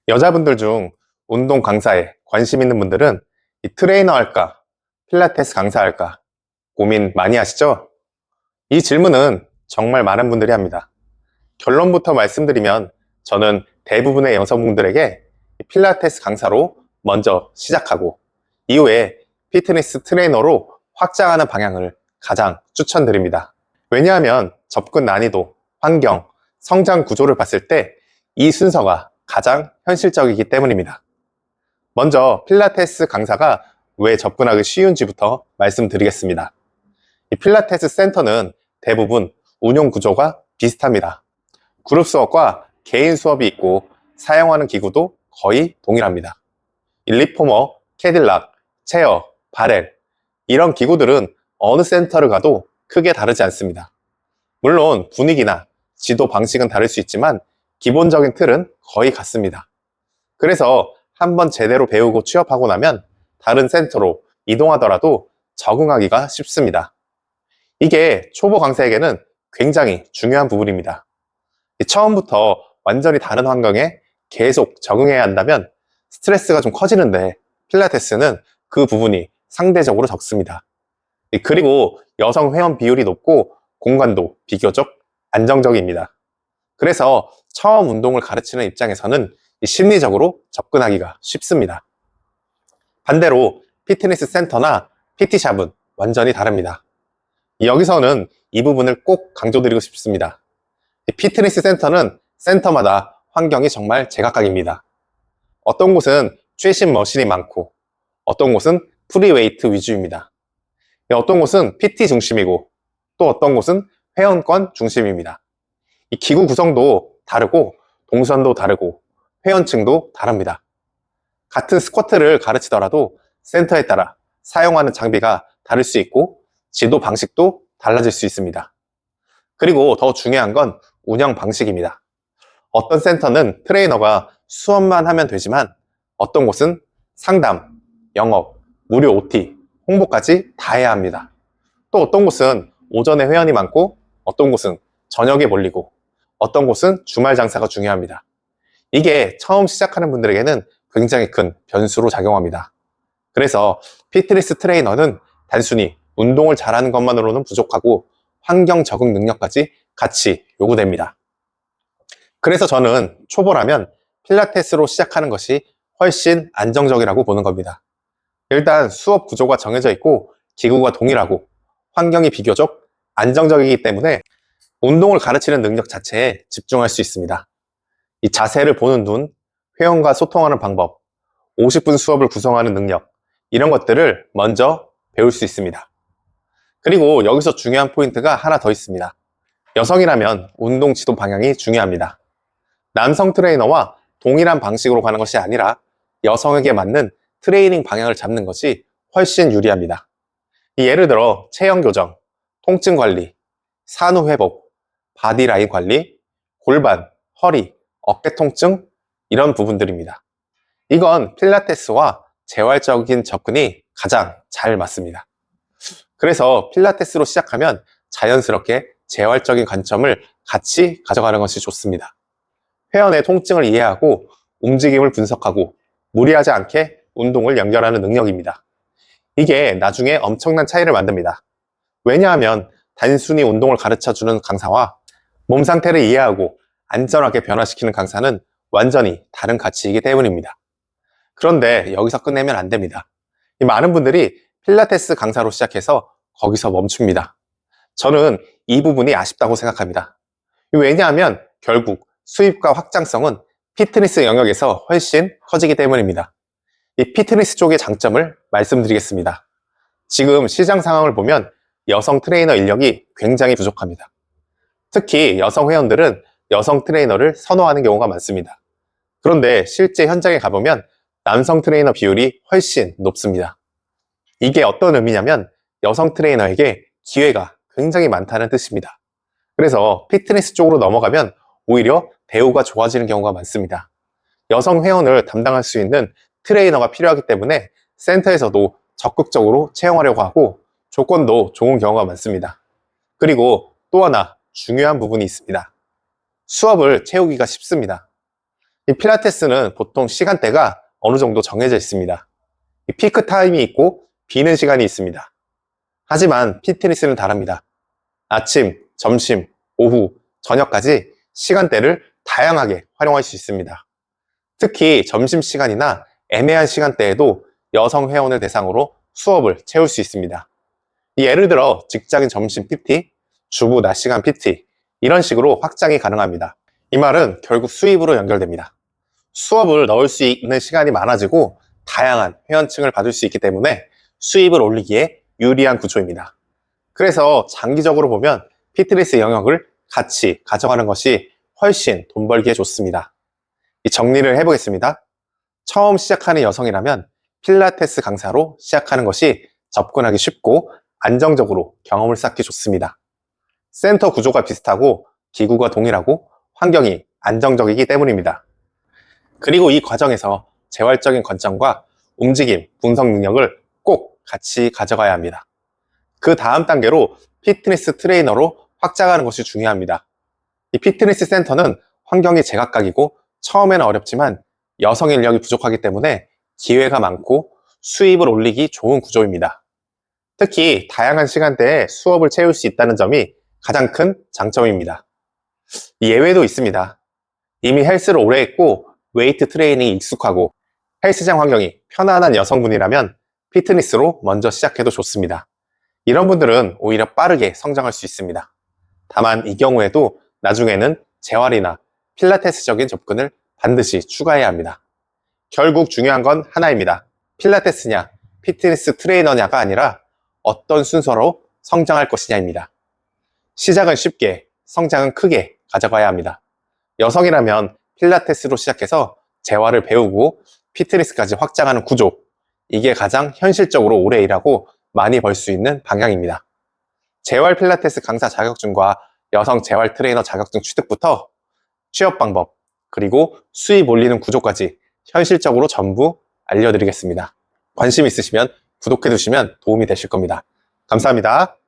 여자분들 중 운동 강사에 관심 있는 분들은 이 트레이너 할까, 필라테스 강사 할까 고민 많이 하시죠? 이 질문은 정말 많은 분들이 합니다. 결론부터 말씀드리면 저는 대부분의 여성분들에게 필라테스 강사로 먼저 시작하고 이후에 피트니스 트레이너로 확장하는 방향을 가장 추천드립니다. 왜냐하면 접근 난이도, 환경, 성장 구조를 봤을 때 이 순서가 가장 현실적이기 때문입니다. 먼저 필라테스 강사가 왜 접근하기 쉬운지부터 말씀드리겠습니다. 이 필라테스 센터는 대부분 운영 구조가 비슷합니다. 그룹 수업과 개인 수업이 있고 사용하는 기구도 거의 동일합니다. 리포머, 캐딜락, 체어, 바렐 이런 기구들은 어느 센터를 가도 크게 다르지 않습니다. 물론 분위기나 지도 방식은 다를 수 있지만 기본적인 틀은 거의 같습니다. 그래서 한번 제대로 배우고 취업하고 나면 다른 센터로 이동하더라도 적응하기가 쉽습니다. 이게 초보 강사에게는 굉장히 중요한 부분입니다. 처음부터 완전히 다른 환경에 계속 적응해야 한다면 스트레스가 좀 커지는데 필라테스는 그 부분이 상대적으로 적습니다. 그리고 여성 회원 비율이 높고 공간도 비교적 안정적입니다. 그래서 처음 운동을 가르치는 입장에서는 심리적으로 접근하기가 쉽습니다. 반대로 피트니스 센터나 PT샵은 완전히 다릅니다. 여기서는 이 부분을 꼭 강조드리고 싶습니다. 피트니스 센터는 센터마다 환경이 정말 제각각입니다. 어떤 곳은 최신 머신이 많고 어떤 곳은 프리웨이트 위주입니다. 어떤 곳은 PT 중심이고 또 어떤 곳은 회원권 중심입니다. 이 기구 구성도 다르고 동선도 다르고 회원층도 다릅니다. 같은 스쿼트를 가르치더라도 센터에 따라 사용하는 장비가 다를 수 있고 지도 방식도 달라질 수 있습니다. 그리고 더 중요한 건 운영 방식입니다. 어떤 센터는 트레이너가 수업만 하면 되지만 어떤 곳은 상담, 영업, 무료 OT, 홍보까지 다 해야 합니다. 또 어떤 곳은 오전에 회원이 많고 어떤 곳은 저녁에 몰리고 어떤 곳은 주말 장사가 중요합니다. 이게 처음 시작하는 분들에게는 굉장히 큰 변수로 작용합니다. 그래서 피트니스 트레이너는 단순히 운동을 잘하는 것만으로는 부족하고 환경 적응 능력까지 같이 요구됩니다. 그래서 저는 초보라면 필라테스로 시작하는 것이 훨씬 안정적이라고 보는 겁니다. 일단 수업 구조가 정해져 있고 기구가 동일하고 환경이 비교적 안정적이기 때문에 운동을 가르치는 능력 자체에 집중할 수 있습니다. 이 자세를 보는 눈, 회원과 소통하는 방법, 50분 수업을 구성하는 능력 이런 것들을 먼저 배울 수 있습니다. 그리고 여기서 중요한 포인트가 하나 더 있습니다. 여성이라면 운동 지도 방향이 중요합니다. 남성 트레이너와 동일한 방식으로 가는 것이 아니라 여성에게 맞는 트레이닝 방향을 잡는 것이 훨씬 유리합니다. 예를 들어 체형 교정, 통증 관리, 산후 회복, 바디라인 관리, 골반, 허리, 어깨 통증 이런 부분들입니다. 이건 필라테스와 재활적인 접근이 가장 잘 맞습니다. 그래서 필라테스로 시작하면 자연스럽게 재활적인 관점을 같이 가져가는 것이 좋습니다. 회원의 통증을 이해하고 움직임을 분석하고 무리하지 않게 운동을 연결하는 능력입니다. 이게 나중에 엄청난 차이를 만듭니다. 왜냐하면 단순히 운동을 가르쳐주는 강사와 몸 상태를 이해하고 안전하게 변화시키는 강사는 완전히 다른 가치이기 때문입니다. 그런데 여기서 끝내면 안 됩니다. 많은 분들이 필라테스 강사로 시작해서 거기서 멈춥니다. 저는 이 부분이 아쉽다고 생각합니다. 왜냐하면 결국 수입과 확장성은 피트니스 영역에서 훨씬 커지기 때문입니다. 이 피트니스 쪽의 장점을 말씀드리겠습니다. 지금 시장 상황을 보면 여성 트레이너 인력이 굉장히 부족합니다. 특히 여성 회원들은 여성 트레이너를 선호하는 경우가 많습니다. 그런데 실제 현장에 가보면 남성 트레이너 비율이 훨씬 높습니다. 이게 어떤 의미냐면 여성 트레이너에게 기회가 굉장히 많다는 뜻입니다. 그래서 피트니스 쪽으로 넘어가면 오히려 대우가 좋아지는 경우가 많습니다. 여성 회원을 담당할 수 있는 트레이너가 필요하기 때문에 센터에서도 적극적으로 채용하려고 하고 조건도 좋은 경우가 많습니다. 그리고 또 하나 중요한 부분이 있습니다. 수업을 채우기가 쉽습니다. 이 필라테스는 보통 시간대가 어느 정도 정해져 있습니다. 이 피크 타임이 있고 비는 시간이 있습니다. 하지만 피트니스는 다릅니다. 아침, 점심, 오후, 저녁까지 시간대를 다양하게 활용할 수 있습니다. 특히 점심시간이나 애매한 시간대에도 여성 회원을 대상으로 수업을 채울 수 있습니다. 예를 들어 직장인 점심 PT, 주부 낮 시간 PT 이런 식으로 확장이 가능합니다. 이 말은 결국 수입으로 연결됩니다. 수업을 넣을 수 있는 시간이 많아지고 다양한 회원층을 받을 수 있기 때문에 수입을 올리기에 유리한 구조입니다. 그래서 장기적으로 보면 피트니스 영역을 같이 가져가는 것이 훨씬 돈 벌기에 좋습니다. 이 정리를 해보겠습니다. 처음 시작하는 여성이라면 필라테스 강사로 시작하는 것이 접근하기 쉽고 안정적으로 경험을 쌓기 좋습니다. 센터 구조가 비슷하고 기구가 동일하고 환경이 안정적이기 때문입니다. 그리고 이 과정에서 재활적인 관점과 움직임, 분석 능력을 꼭 같이 가져가야 합니다. 그 다음 단계로 피트니스 트레이너로 확장하는 것이 중요합니다. 이 피트니스 센터는 환경이 제각각이고 처음에는 어렵지만 여성 인력이 부족하기 때문에 기회가 많고 수입을 올리기 좋은 구조입니다. 특히 다양한 시간대에 수업을 채울 수 있다는 점이 가장 큰 장점입니다. 예외도 있습니다. 이미 헬스를 오래 했고 웨이트 트레이닝이 익숙하고 헬스장 환경이 편안한 여성분이라면 피트니스로 먼저 시작해도 좋습니다. 이런 분들은 오히려 빠르게 성장할 수 있습니다. 다만 이 경우에도 나중에는 재활이나 필라테스적인 접근을 반드시 추가해야 합니다. 결국 중요한 건 하나입니다. 필라테스냐, 피트니스 트레이너냐가 아니라 어떤 순서로 성장할 것이냐입니다. 시작은 쉽게, 성장은 크게 가져가야 합니다. 여성이라면 필라테스로 시작해서 재활을 배우고 피트니스까지 확장하는 구조, 이게 가장 현실적으로 오래 일하고 많이 벌 수 있는 방향입니다. 재활 필라테스 강사 자격증과 여성 재활 트레이너 자격증 취득부터 취업 방법, 그리고 수입 올리는 구조까지 현실적으로 전부 알려드리겠습니다. 관심 있으시면 구독해 두시면 도움이 되실 겁니다. 감사합니다.